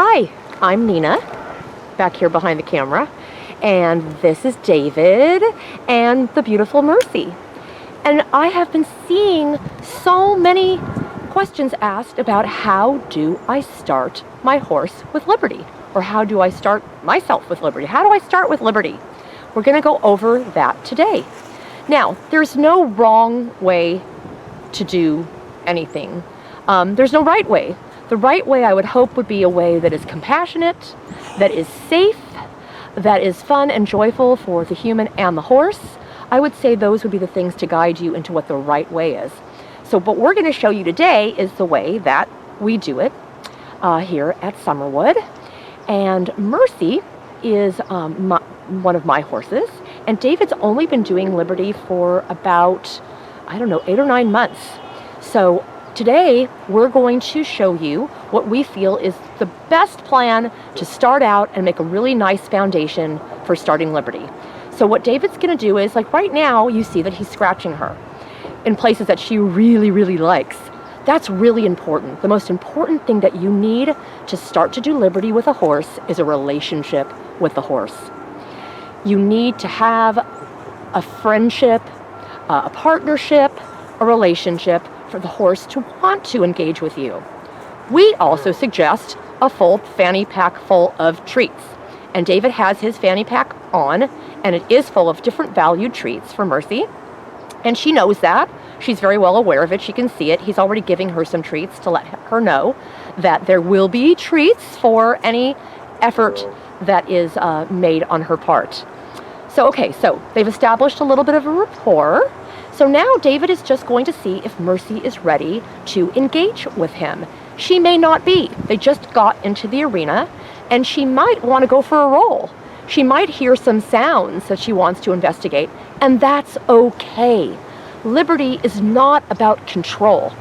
Hi, I'm Nina, back here behind the camera, and this is David and the beautiful Mercy. And I have been seeing so many questions asked about how do I start my horse with Liberty? Or how do I start myself with Liberty? How do I start with Liberty? We're gonna go over that today. Now, there's no wrong way to do anything. There's no right way. The right way, I would hope, would be a way that is compassionate, that is safe, that is fun and joyful for the human and the horse. I would say those would be the things to guide you into what the right way is. So what we're going to show you today is the way that we do it here at Summerwood. And Mercy is one of my horses, and David's only been doing Liberty for about, 8 or 9 months. So today, we're going to show you what we feel is the best plan to start out and make a really nice foundation for starting Liberty. So what David's going to do is, like right now, you see that he's scratching her in places that she really, really likes. That's really important. The most important thing that you need to start to do Liberty with a horse is a relationship with the horse. You need to have a friendship, a partnership, a relationship for the horse to want to engage with you. We also suggest a full fanny pack full of treats. And David has his fanny pack on, and it is full of different valued treats for Mercy. And she knows that. She's very well aware of it. She can see it. He's already giving her some treats to let her know that there will be treats for any effort that is made on her part. So they've established a little bit of a rapport. So now David is just going to see if Mercy is ready to engage with him. She may not be. They just got into the arena, and she might want to go for a roll. She might hear some sounds that she wants to investigate, and that's okay. Liberty is not about control.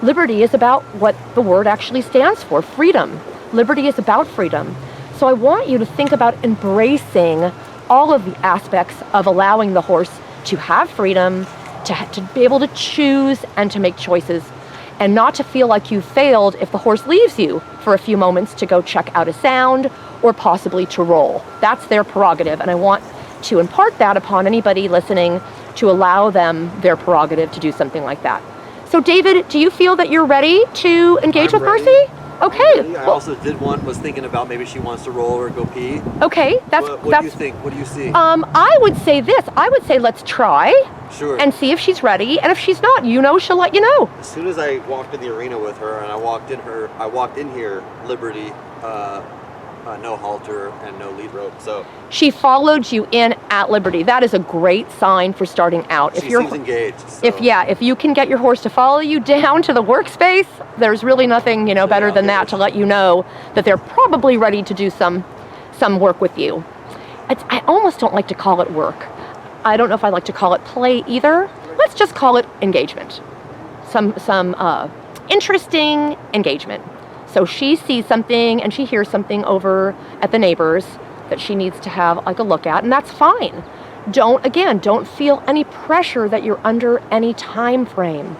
Liberty is about what the word actually stands for, freedom. Liberty is about freedom. So I want you to think about embracing all of the aspects of allowing the horse to have freedom, to be able to choose and to make choices, and not to feel like you failed if the horse leaves you for a few moments to go check out a sound or possibly to roll. That's their prerogative, and I want to impart that upon anybody listening to allow them their prerogative to do something like that. So David, do you feel that you're ready to engage with Mercy? Okay. I also was thinking about maybe she wants to roll or go pee. Okay, what do you think? What do you see? I would say this. I would say let's try. Sure. And see if she's ready. And if she's not, she'll let you know. As soon as I walked in the arena with her and I walked in here Liberty, no halter and no lead rope. So she followed you in at Liberty. That is a great sign for starting out. She seems engaged. So. If you can get your horse to follow you down to the workspace, there's really nothing better than that to let you know that they're probably ready to do some work with you. I almost don't like to call it work. I don't know if I like to call it play either. Let's just call it engagement. Some interesting engagement. So she sees something and she hears something over at the neighbors that she needs to have like a look at, and that's fine. Don't feel any pressure that you're under any time frame.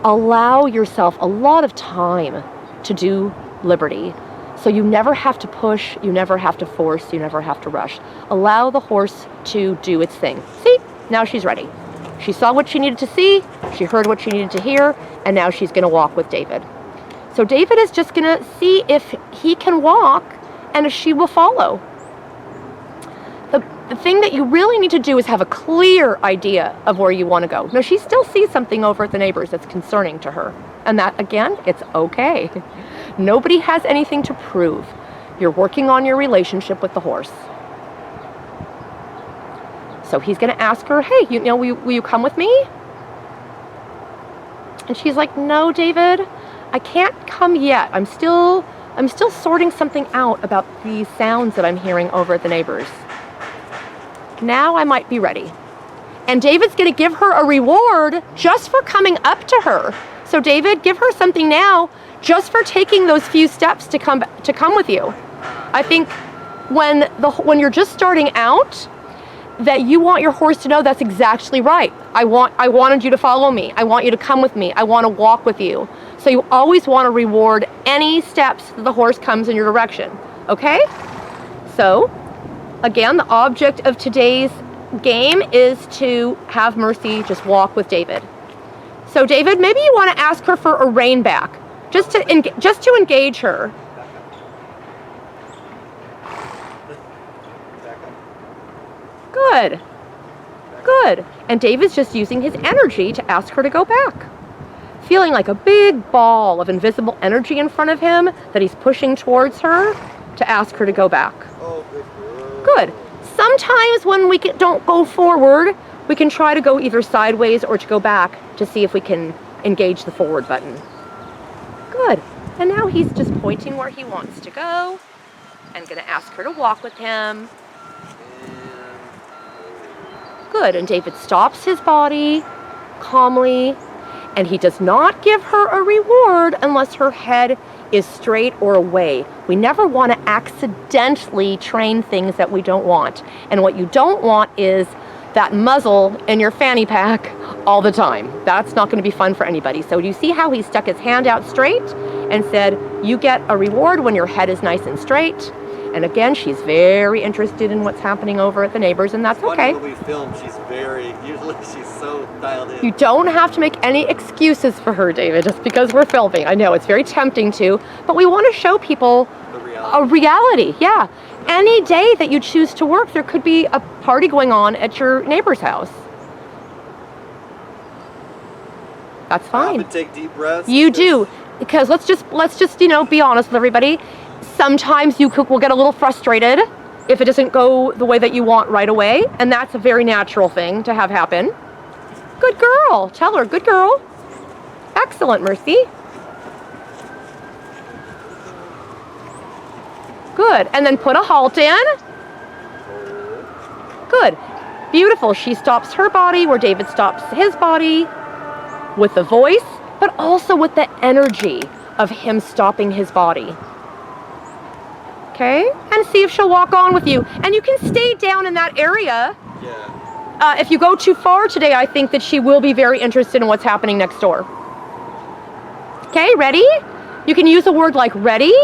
Allow yourself a lot of time to do Liberty. So you never have to push, you never have to force, you never have to rush. Allow the horse to do its thing. See, now she's ready. She saw what she needed to see, she heard what she needed to hear, and now she's gonna walk with David. So David is just gonna see if he can walk and if she will follow. The thing that you really need to do is have a clear idea of where you wanna go. Now she still sees something over at the neighbors that's concerning to her. And that, again, it's okay. Nobody has anything to prove. You're working on your relationship with the horse. So he's gonna ask her, hey, will you come with me? And she's like, no, David, I can't come yet. I'm still sorting something out about these sounds that I'm hearing over at the neighbors. Now I might be ready. And David's gonna give her a reward just for coming up to her. So David, give her something now just for taking those few steps to come with you. I think when you're just starting out, that you want your horse to know that's exactly right. I wanted you to follow me. I want you to come with me. I want to walk with you. So you always want to reward any steps that the horse comes in your direction, okay? So, again, the object of today's game is to have Mercy just walk with David. So David, maybe you want to ask her for a rein back, just to engage her. Good. Good. And David's just using his energy to ask her to go back. Feeling like a big ball of invisible energy in front of him that he's pushing towards her to ask her to go back. Oh, good girl. Good. Sometimes when we don't go forward, we can try to go either sideways or to go back to see if we can engage the forward button. Good. And now he's just pointing where he wants to go and going to ask her to walk with him. Good. And David stops his body calmly, and he does not give her a reward unless her head is straight or away. We never want to accidentally train things that we don't want. And what you don't want is that muzzle in your fanny pack all the time. That's not going to be fun for anybody. So do you see how he stuck his hand out straight and said, you get a reward when your head is nice and straight? And again, she's very interested in what's happening over at the neighbors, and that's okay. When we film, usually she's so dialed in. You don't have to make any excuses for her, David, just because we're filming. I know it's very tempting to, but we want to show people a reality. Yeah. Any day that you choose to work, there could be a party going on at your neighbor's house. That's fine. Take deep breaths. You do, because let's just be honest with everybody. Sometimes will get a little frustrated if it doesn't go the way that you want right away, and that's a very natural thing to have happen. Good girl. Tell her, good girl. Excellent, Mercy. Good. And then put a halt in. Good. Beautiful. She stops her body where David stops his body with the voice, but also with the energy of him stopping his body. Okay? And see if she'll walk on with you. And you can stay down in that area. Yeah. If you go too far today, I think that she will be very interested in what's happening next door. Okay, ready? You can use a word like ready.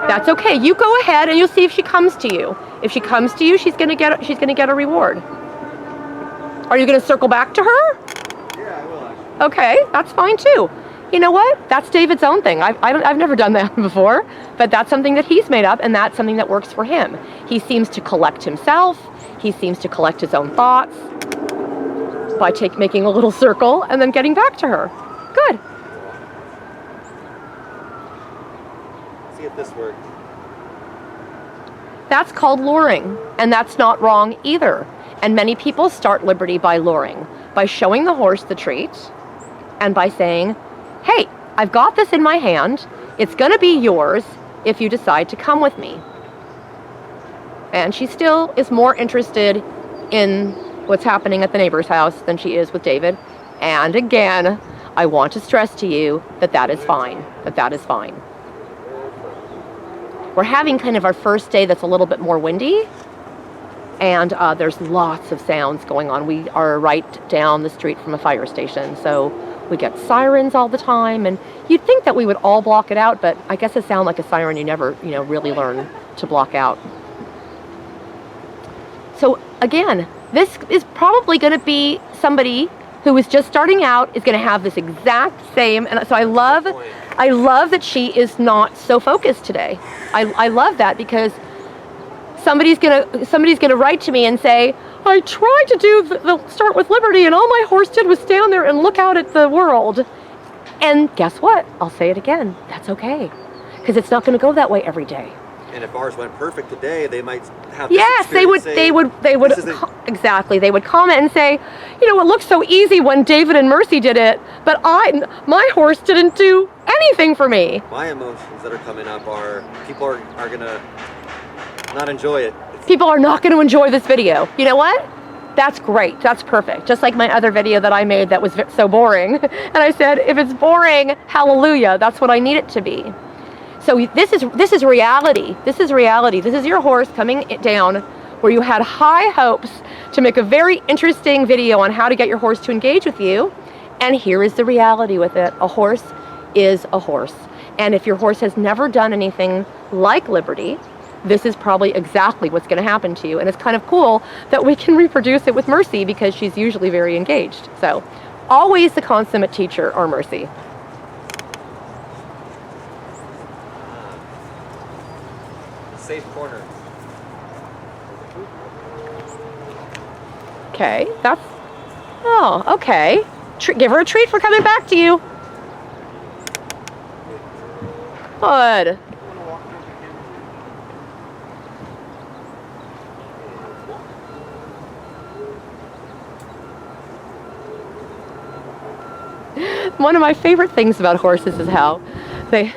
That's okay. You go ahead and you'll see if she comes to you. If she comes to you, she's gonna get a reward. Are you gonna circle back to her? Yeah, I will actually. Okay, that's fine too. You know what? That's David's own thing. I've never done that before, but that's something that he's made up, and that's something that works for him. He seems to collect himself. He seems to collect his own thoughts by making a little circle and then getting back to her. Good. See if this works. That's called luring, and that's not wrong either. And many people start Liberty by luring, by showing the horse the treat, and by saying, hey, I've got this in my hand. It's going to be yours if you decide to come with me. And she still is more interested in what's happening at the neighbor's house than she is with David. And again, I want to stress to you that that is fine, that is fine. We're having kind of our first day that's a little bit more windy, and there's lots of sounds going on. We are right down the street from a fire station, so we get sirens all the time, and you'd think that we would all block it out, but I guess a sound like a siren you never, really learn to block out. So again, this is probably going to be somebody who is just starting out, is going to have this exact same, and so I love that she is not so focused today. I love that, because somebody's gonna write to me and say, I tried to do the start with Liberty, and all my horse did was stand there and look out at the world. And guess what? I'll say it again. That's okay, because it's not going to go that way every day. And if ours went perfect today, they might have. This yes, they would. Exactly. They would comment and say, it looked so easy when David and Mercy did it, but my horse didn't do anything for me. My emotions that are coming up are people are gonna not enjoy it. People are not going to enjoy this video. You know what? That's great. That's perfect. Just like my other video that I made that was so boring. And I said, if it's boring, hallelujah. That's what I need it to be. So this is reality. This is reality. This is your horse coming down where you had high hopes to make a very interesting video on how to get your horse to engage with you. And here is the reality with it. A horse is a horse. And if your horse has never done anything like Liberty, this is probably exactly what's going to happen to you. And it's kind of cool that we can reproduce it with Mercy because she's usually very engaged. So always the consummate teacher, our Mercy. Safe corner. Okay, that's, oh, okay. Give her a treat for coming back to you. Good. One of my favorite things about horses is how they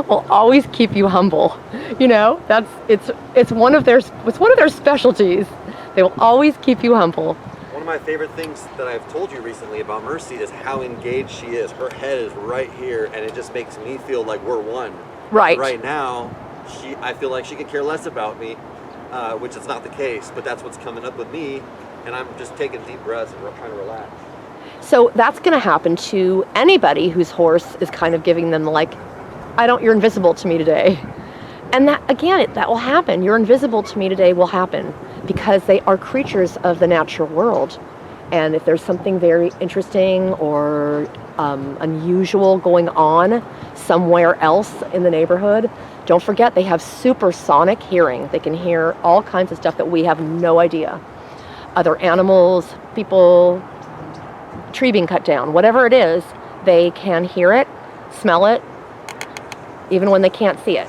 will always keep you humble. You know, it's one of their specialties. They will always keep you humble. One of my favorite things that I've told you recently about Mercy is how engaged she is. Her head is right here, and it just makes me feel like we're one. Right. Right now, I feel like she could care less about me, which is not the case, but that's what's coming up with me, and I'm just taking deep breaths and trying to relax. So that's going to happen to anybody whose horse is kind of giving them like, you're invisible to me today. And that, again, that will happen. You're invisible to me today will happen because they are creatures of the natural world. And if there's something very interesting or unusual going on somewhere else in the neighborhood, don't forget they have supersonic hearing. They can hear all kinds of stuff that we have no idea. Other animals, people, tree being cut down, whatever it is, they can hear it, smell it, even when they can't see it.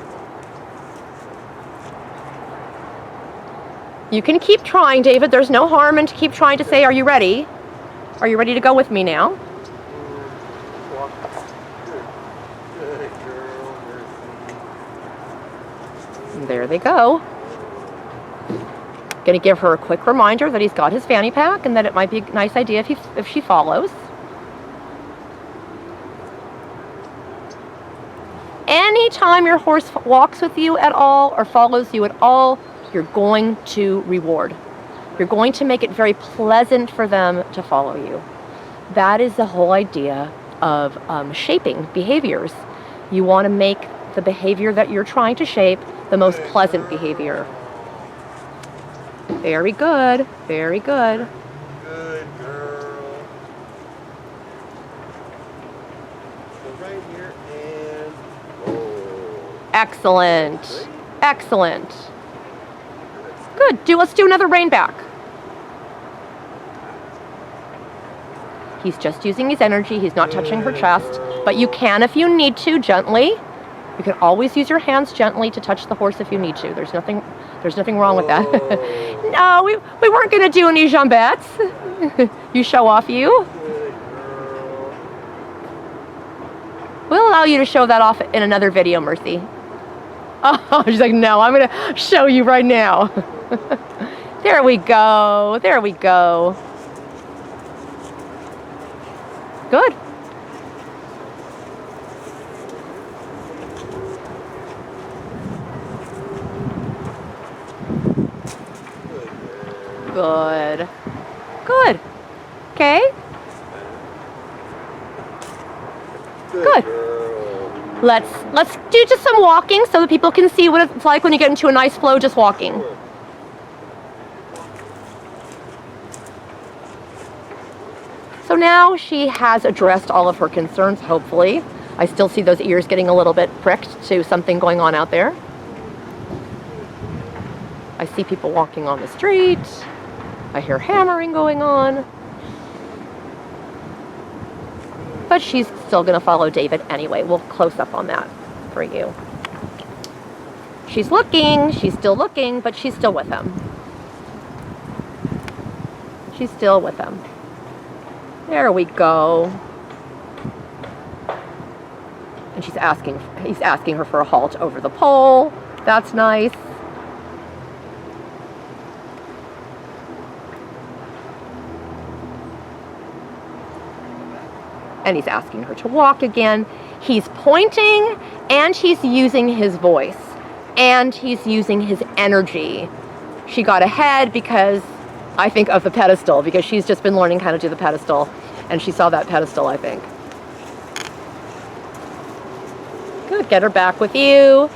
You can keep trying, David. There's no harm in to keep trying to say, are you ready? Are you ready to go with me now? There they go. Going to give her a quick reminder that he's got his fanny pack and that it might be a nice idea if she follows. Anytime your horse walks with you at all or follows you at all, you're going to reward. You're going to make it very pleasant for them to follow you. That is the whole idea of shaping behaviors. You want to make the behavior that you're trying to shape the most pleasant behavior. Very good. Very good. Good girl. Go right here and Excellent. Excellent. Good. Let's do another rein back. He's just using his energy. He's not touching her chest. But you can, if you need to, gently. You can always use your hands gently to touch the horse if you need to. There's nothing wrong with that. No, we weren't going to do any jambettes. You show off, you. We'll allow you to show that off in another video, Mercy. Oh, she's like, no, I'm going to show you right now. There we go. There we go. Good. Good. Good. Okay. Good. Let's do just some walking so that people can see what it's like when you get into a nice flow just walking. So now she has addressed all of her concerns, hopefully. I still see those ears getting a little bit pricked to something going on out there. I see people walking on the street. I hear hammering going on. But she's still going to follow David anyway. We'll close up on that for you. She's looking. She's still looking, but she's still with him. She's still with him. There we go. And he's asking her for a halt over the pole. That's nice. And he's asking her to walk again. He's pointing and he's using his voice and he's using his energy. she got ahead because I think of the pedestal, because she's just been learning how to do the pedestal, and she saw that pedestal, I think. Good, get her back with you.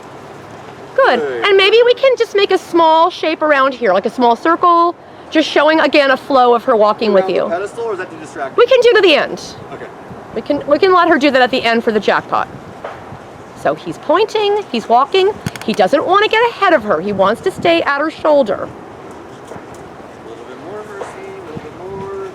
Good, and maybe we can just make a small shape around here, like a small circle, just showing again a flow of her walking with you. The pedestal, or is that too distracting? We can do to the end. Okay. We can let her do that at the end for the jackpot. So he's pointing, he's walking. He doesn't want to get ahead of her. He wants to stay at her shoulder. A little bit more, Mercy. A little bit more.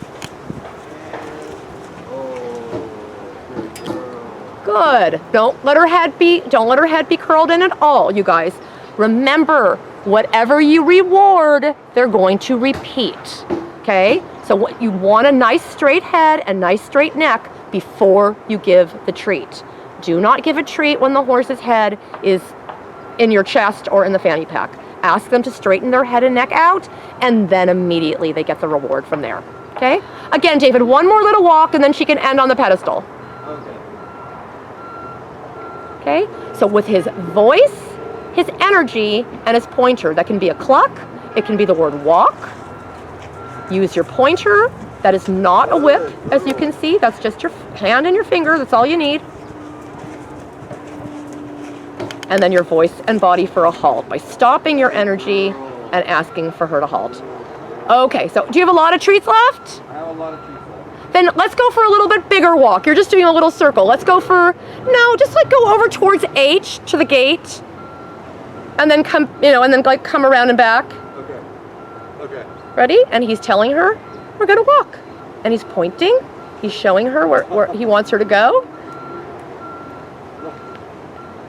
And, Good. Don't let her head be curled in at all, you guys. Remember, whatever you reward, they're going to repeat. Okay? So what you want, a nice straight head and nice straight neck before you give the treat. Do not give a treat when the horse's head is in your chest or in the fanny pack. Ask them to straighten their head and neck out, and then immediately they get the reward from there. Okay? Again, David, one more little walk, and then she can end on the pedestal. Okay? So with his voice, his energy, and his pointer, that can be a cluck, it can be the word walk. Use your pointer. That is not a whip, as you can see. That's just your hand and your finger. That's all you need. And then your voice and body for a halt by stopping your energy and asking for her to halt. Okay, so do you have a lot of treats left? I have a lot of treats left. Then let's go for a little bit bigger walk. You're just doing a little circle. Let's go for, no, just like go over towards H to the gate. And then come, and then like come around and back. Okay. Okay. Ready? And he's telling her, we're gonna walk. And he's pointing. He's showing her where he wants her to go.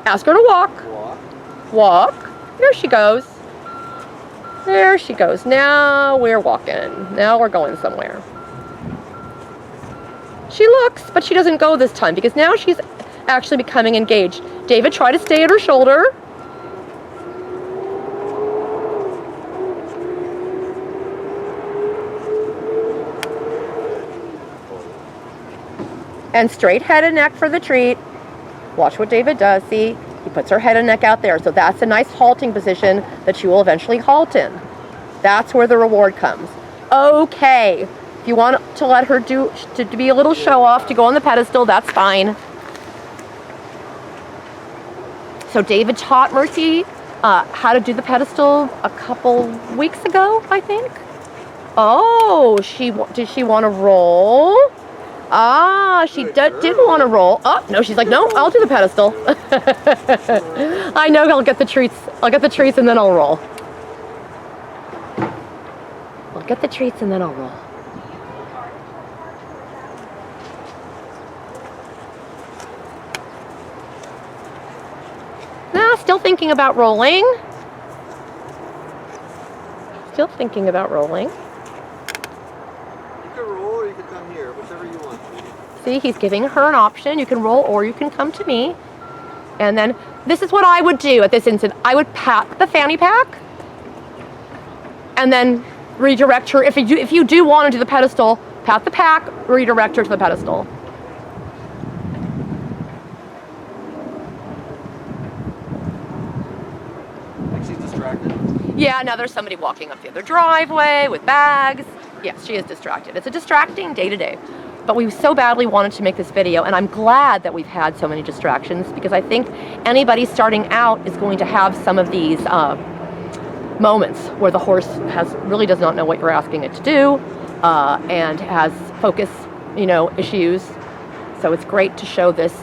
Ask her to walk. Walk. There she goes. There she goes. Now we're walking. Now we're going somewhere. She looks, but she doesn't go this time because now she's actually becoming engaged. David, try to stay at her shoulder. And straight head and neck for the treat. Watch what David does. See, he puts her head and neck out there. So that's a nice halting position that she will eventually halt in. That's where the reward comes. Okay, if you want to let her to be a little show off, to go on the pedestal, that's fine. So David taught Mercy how to do the pedestal a couple weeks ago, I think. Oh, did she want to roll? Ah, she did want to roll. Oh, no, she's like, no, I'll do the pedestal. I know I'll get the treats. I'll get the treats and then I'll roll. I'll get the treats and then I'll roll. No, still thinking about rolling. Still thinking about rolling. See, he's giving her an option. You can roll or you can come to me. And then this is what I would do at this instant. I would pat the fanny pack and then redirect her. If you do want to do the pedestal, pat the pack, redirect her to the pedestal. Like she's distracted? Yeah, now there's somebody walking up the other driveway with bags. Yes, she is distracted. It's a distracting day to day. But we so badly wanted to make this video, and I'm glad that we've had so many distractions because I think anybody starting out is going to have some of these moments where the horse really does not know what you're asking it to do and has focus, issues. So it's great to show this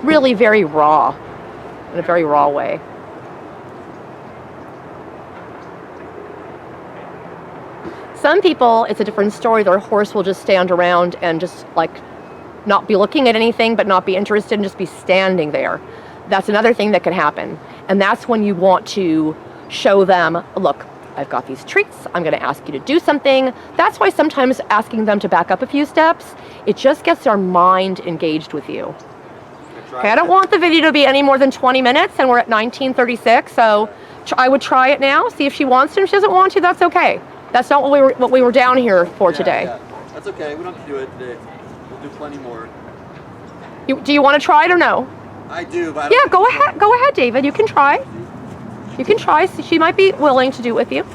really very raw, in a very raw way. Some people, it's a different story. Their horse will just stand around and just like not be looking at anything, but not be interested and just be standing there. That's another thing that can happen. And that's when you want to show them, look, I've got these treats. I'm going to ask you to do something. That's why sometimes asking them to back up a few steps, it just gets their mind engaged with you. Okay, I don't want the video to be any more than 20 minutes, and we're at 19:36. So I would try it now, see if she wants to. If she doesn't want to, that's okay. That's not what we were down here for today. Yeah. That's okay. We don't have to do it today. We'll do plenty more. Do you want to try it or no? I do, but I don't go ahead. Go ahead, David. You can try. You can try. She might be willing to do it with you.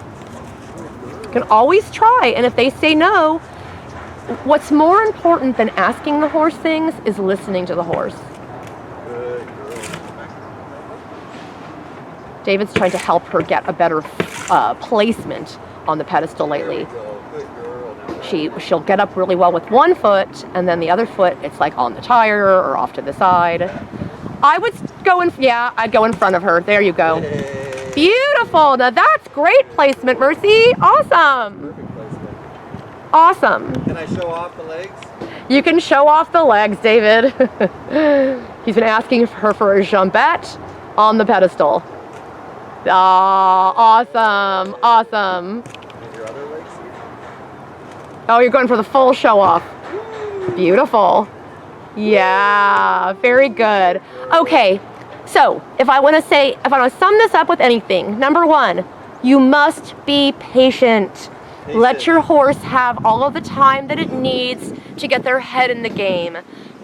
can always try, and if they say no, what's more important than asking the horse things is listening to the horse. Good girl. David's trying to help her get a better placement on the pedestal lately. Good girl. Now She'll get up really well with one foot, and then the other foot, it's like on the tire or off to the side. I'd go in front of her. There you go. Yay. Beautiful. Now that's great placement, Mercy. Awesome. Perfect placement. Awesome. Can I show off the legs? You can show off the legs, David. He's been asking her for a jambette on the pedestal. Ah, awesome. Awesome. And your other legs? Oh, you're going for the full show off. Beautiful. Yeah, very good. Okay, so if I want to sum this up with anything, number one, you must be patient. Let your horse have all of the time that it needs to get their head in the game.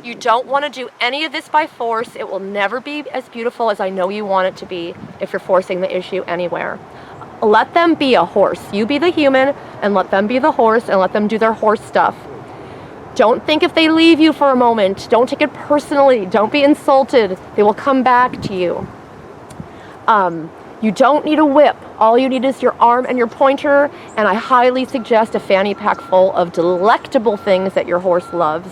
You don't want to do any of this by force. It will never be as beautiful as I know you want it to be if you're forcing the issue anywhere. Let them be a horse. You be the human and let them be the horse and let them do their horse stuff. Don't think if they leave you for a moment. Don't take it personally. Don't be insulted. They will come back to you. You don't need a whip. All you need is your arm and your pointer, and I highly suggest a fanny pack full of delectable things that your horse loves.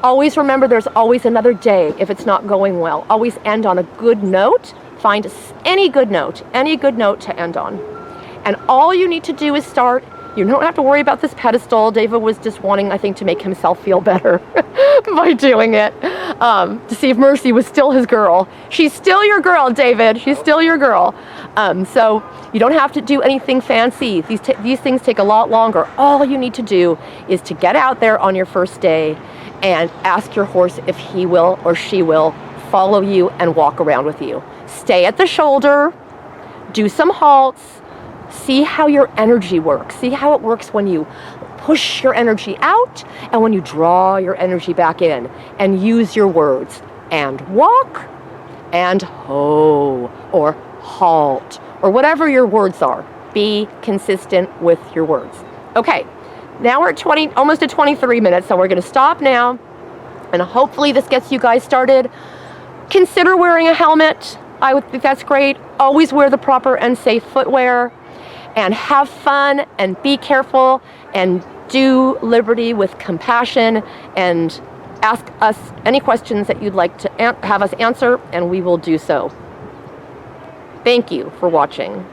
Always remember there's always another day if it's not going well. Always end on a good note. Find any good note to end on. And all you need to do is start. You don't have to worry about this pedestal. David was just wanting, I think, to make himself feel better by doing it, to see if Mercy was still his girl. She's still your girl, David. She's still your girl. So you don't have to do anything fancy. These things take a lot longer. All you need to do is to get out there on your first day and ask your horse if he will or she will follow you and walk around with you. Stay at the shoulder, do some halts, see how your energy works. See how it works when you push your energy out and when you draw your energy back in, and use your words. And walk, and ho, or halt, or whatever your words are. Be consistent with your words. Okay, now we're at almost at 23 minutes, so we're going to stop now, and hopefully this gets you guys started. Consider wearing a helmet. I would think that's great. Always wear the proper and safe footwear. And have fun and be careful and do Liberty with compassion, and ask us any questions that you'd like to have us answer, and we will do so. Thank you for watching.